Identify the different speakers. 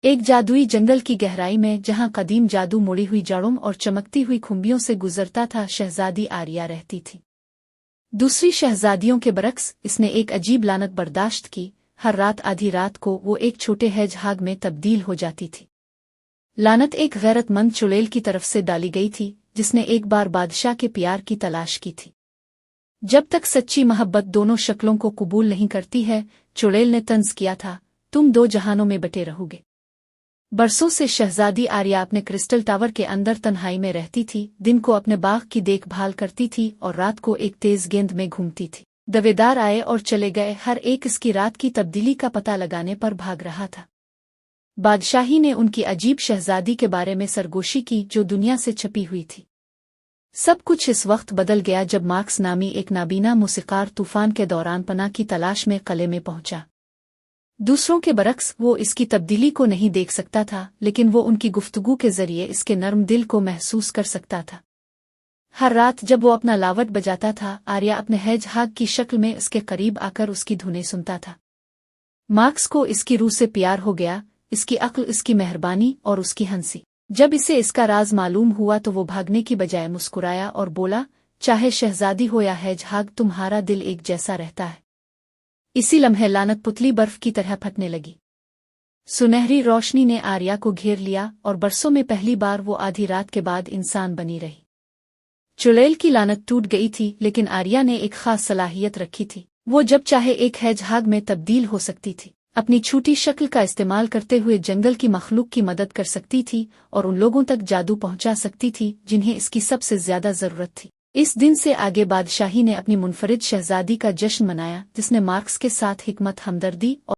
Speaker 1: एक जादुई जंगल की गहराई में जहां कदीम जादू मुड़ी हुई जड़ों और चमकती हुई खुम्बियों से गुजरता था, शहजादी आर्या रहती थी। दूसरी शहजादियों के बरक्स इसने एक अजीब लानत बर्दाश्त की। हर रात आधी रात को वो एक छोटे हेजहाग में तब्दील हो जाती थी। लानत एक गैरतमंद चुड़ैल की तरफ से डाली गई थी, जिसने एक बार बादशाह के प्यार की तलाश की थी। जब तक सच्ची मोहब्बत दोनों शक्लों को कबूल नहीं करती है, चुड़ैल ने तंज किया था, तुम दो जहानों में बटे रहोगे। बरसों से शहजादी आर्या अपने क्रिस्टल टावर के अंदर तन्हाई में रहती थी। दिन को अपने बाग की देखभाल करती थी और रात को एक तेज गेंद में घूमती थी। दावेदार आए और चले गए, हर एक इसकी रात की तब्दीली का पता लगाने पर भाग रहा था। बादशाही ने उनकी अजीब शहजादी के बारे में सरगोशी की, जो दुनिया से छपी हुई थी। सब कुछ इस वक्त बदल गया जब मार्क्स नामी एक नाबीना मूसीकार तूफान के दौरान पनाह की तलाश में किले में पहुंचा। दूसरों के बरक्स वो इसकी तब्दीली को नहीं देख सकता था, लेकिन वो उनकी गुफ्तगू के जरिए इसके नर्म दिल को महसूस कर सकता था। हर रात जब वो अपना लावट बजाता था, आर्या अपने हेजहाग की शक्ल में इसके करीब आकर उसकी धुनें सुनता था। मार्क्स को इसकी रूह से प्यार हो गया, इसकी अक्ल, इसकी मेहरबानी और उसकी हंसी। जब इसे इसका राज मालूम हुआ तो वो भागने की बजाय मुस्कुराया और बोला, चाहे शहजादी हो या हेजहाग, तुम्हारा दिल एक जैसा रहता है। इसी लम्हे लानत पुतली बर्फ की तरह फटने लगी। सुनहरी रोशनी ने आर्या को घेर लिया और बरसों में पहली बार वो आधी रात के बाद इंसान बनी रही। चुड़ैल की लानत टूट गई थी, लेकिन आर्या ने एक खास सलाहियत रखी थी। वो जब चाहे एक हेजहाग में तब्दील हो सकती थी। अपनी छोटी शक्ल का इस्तेमाल करते हुए जंगल की मखलूक की मदद कर सकती थी और उन लोगों तक जादू पहुंचा सकती थी जिन्हें इसकी सबसे ज्यादा जरूरत थी। इस दिन से आगे बादशाही ने अपनी मुनफरिद शहजादी का जश्न मनाया, जिसने मार्क्स के साथ हिकमत, हमदर्दी और